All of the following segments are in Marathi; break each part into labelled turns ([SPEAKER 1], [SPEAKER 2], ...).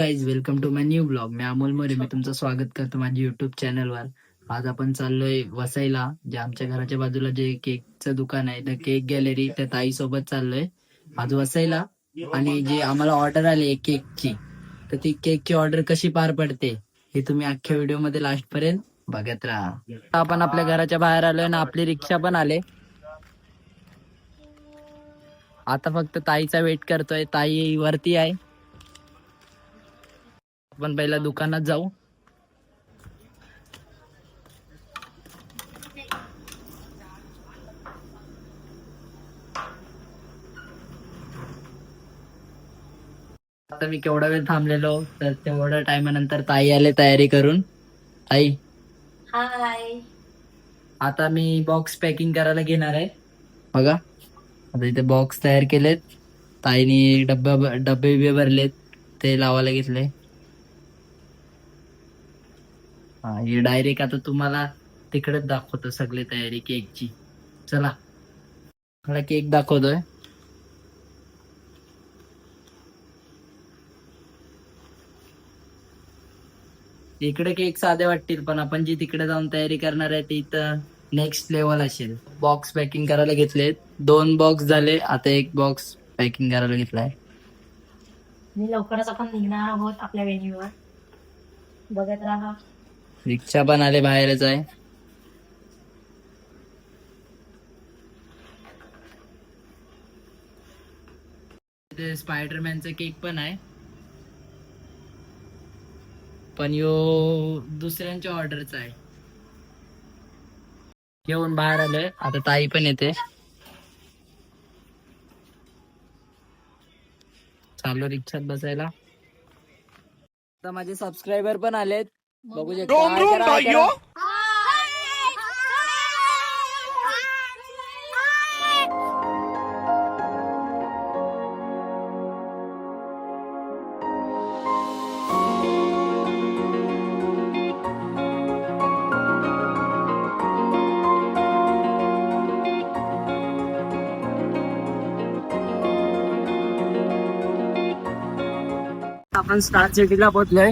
[SPEAKER 1] Guys welcome to my new blog. मी अमोल मोरे. मी तुमचं स्वागत करतो माझ्या युट्यूब चॅनलवर. आज आपण चाललोय वसईला, जे आमच्या घराच्या बाजूला जे केकचं दुकान आहे, त्या केक गॅलरी, त्या ताई सोबत चाललोय आज वसईला. आणि जी आम्हाला ऑर्डर आली आहे केकची, तर ती केकची ऑर्डर कशी पार पडते हे तुम्ही अख्ख्या व्हिडिओ मध्ये लास्ट पर्यंत बघत राहा. आपण आपल्या घराच्या बाहेर आलोय ना, आपली रिक्षा पण आले. आता फक्त ताईचा वेट करतोय. ताई वरती आहे. आपण पहिला दुकानात जाऊ. आता मी केवढा वेळ थांबलेलो, तर तेवढ्या टायमानंतर ताई आले तयारी करून. ताई
[SPEAKER 2] हाय.
[SPEAKER 1] आता मी बॉक्स पॅकिंग करायला घेणार आहे. बघा, आता इथे बॉक्स तयार केलेत. ताईनी डब्बे बिबे भरलेत, ते लावायला घेतले. हा, हे डायरेक्ट आता तुम्हाला तिकडेच दाखवतो सगळी तयारी केकची. चला, मला केक दाखवतोय. इकडे केक साधे वाटतील, पण आपण जी तिकडे जाऊन तयारी करणार आहे ती तर नेक्स्ट लेवल असेल. बॉक्स पॅकिंग करायला घेतलेत. 2 बॉक्स झाले, आता 1 बॉक्स पॅकिंग करायला घेतलाय.
[SPEAKER 2] मी लवकरच आपण निघणार आहोत आपल्या वेन्यूवर. बघत राहा.
[SPEAKER 1] रिक्षा पण आले, बाहेरच आहे. इथे स्पायडरमॅनचा केक पण आहे, पण यो दुसऱ्यांच्या ऑर्डरचा आहे. घेऊन बाहेर आलोय. आता ताई पण येते. चाललो रिक्षात बसायला. आता माझे सबस्क्रायबर पण आलेत, बघू शकता. आपण स्टार सिटीला पोहोचलोय.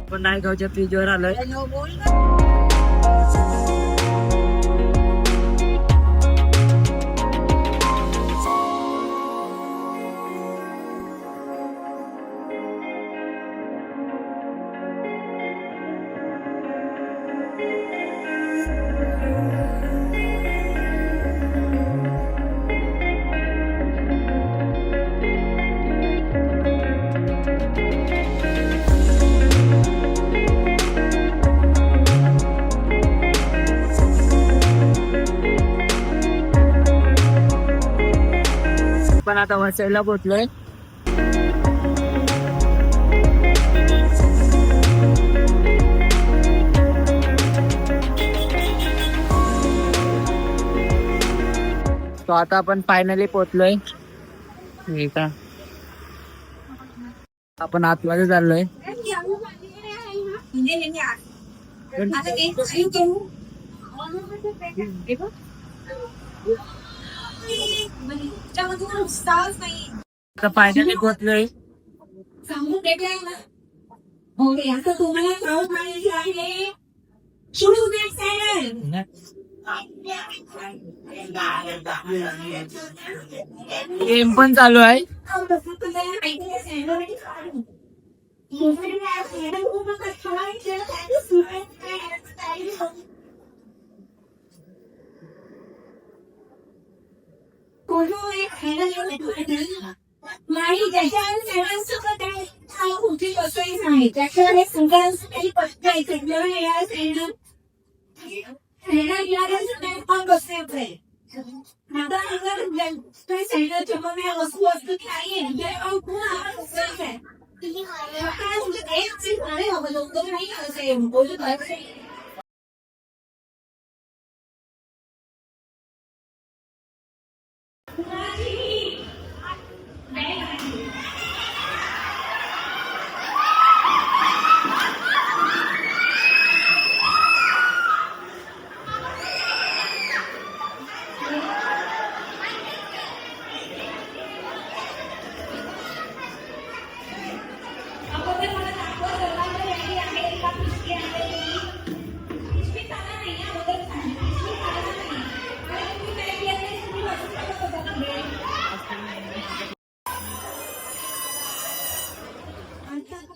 [SPEAKER 1] आपण नायगावच्या ब्रिजवर आलोय. पण आता वसईला पोहोचलोय. तो आता आपण फायनली पोहोचलोय. ठीक आहे, आपण आतमध्ये चाललोय. आता फायनली पोहोचलोय. गेम पण चालू आहे.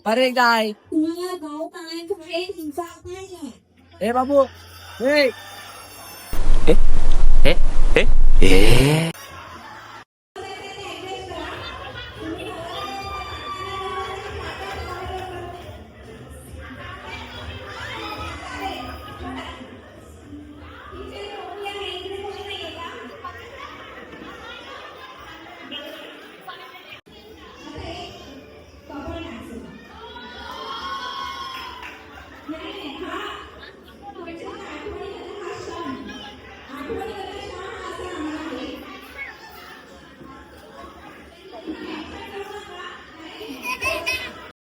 [SPEAKER 1] अरे काय ए बाबू ए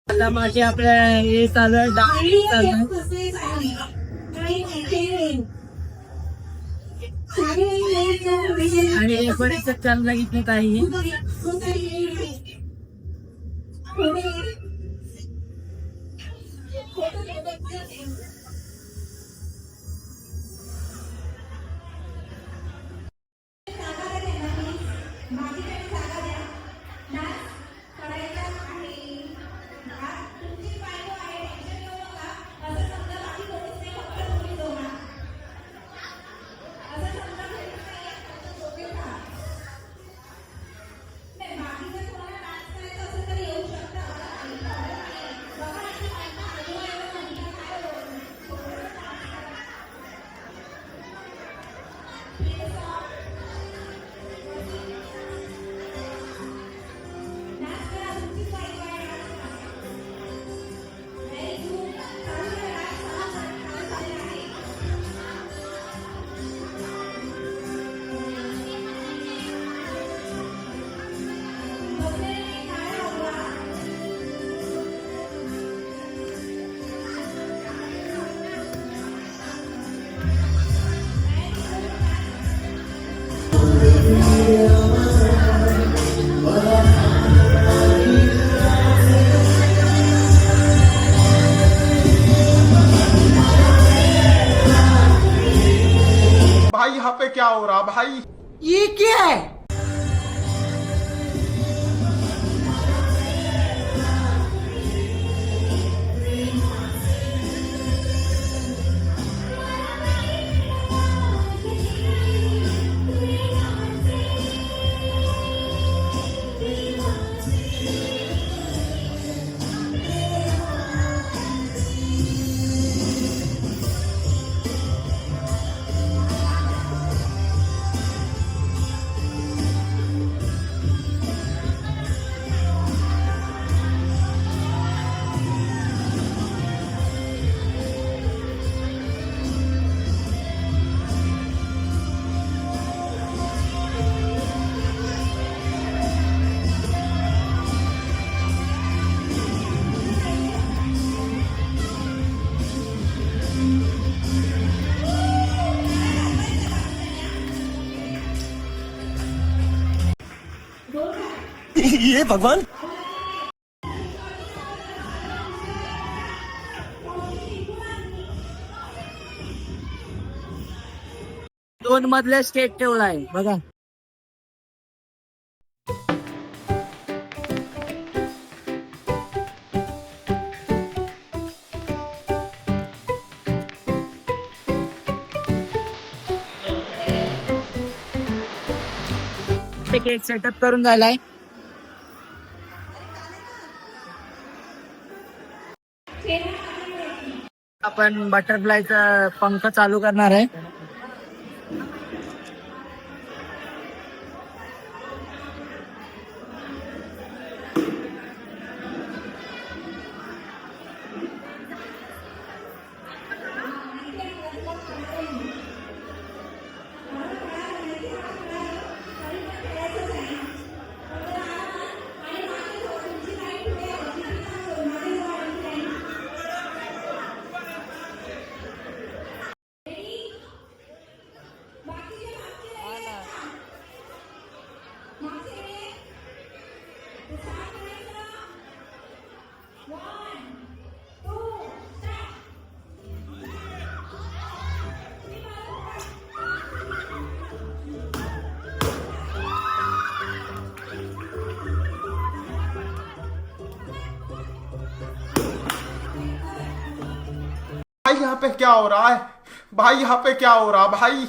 [SPEAKER 1] आता माझे आपल्या हे चालू आहे डान्स आणि एकोणीस चालू बघितले काही
[SPEAKER 3] भाई यहाँ पे क्या हो रहा भाई?
[SPEAKER 4] ये क्या है?
[SPEAKER 5] ये भगवान
[SPEAKER 1] दोन मधले स्टेट ठेवलाय बघा. केक सेटअप करून झालाय. आपण बटरफ्लायचा पंख चालू करणार आहे.
[SPEAKER 3] यहाँ पे क्या हो रहा है भाई, यहाँ पे क्या हो रहा भाई।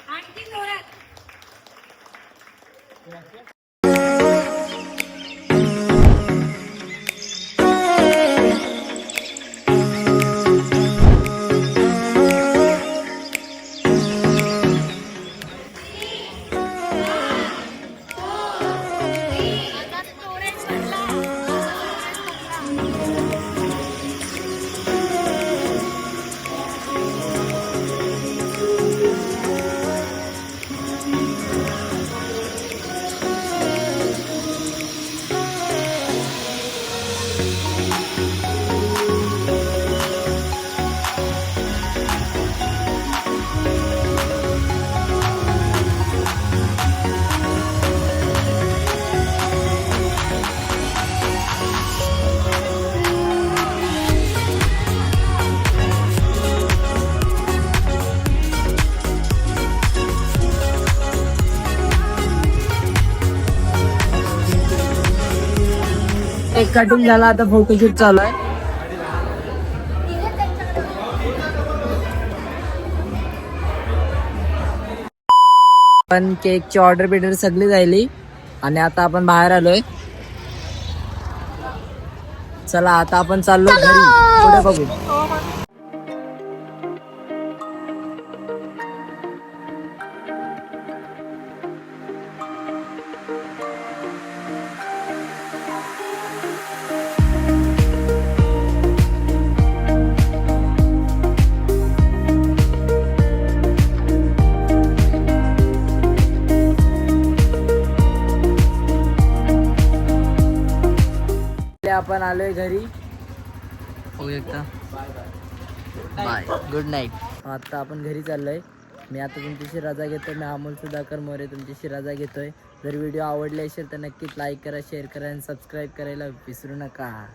[SPEAKER 2] आणखी जोरात.
[SPEAKER 1] एक कटिंग झाला, आता फोटोशूट चालू आहे. पण केकची ऑर्डर बिर्डर सगळी झाली आणि आता आपण बाहेर आलोय. चला आता आपण चाललो घरी, पुढे बघू. आपण आलोय घरी, होऊ शकता. Bye, good night. आता आपण घरी चाललोय. मी आता तुमच्याशी रजा घेतोय. मी अमोल सुधाकर मोरे तुमच्याशी रजा घेतोय. जर व्हिडिओ आवडले असेल तर नक्कीच लाईक करा, शेअर करा आणि सबस्क्राईब करायला विसरू नका.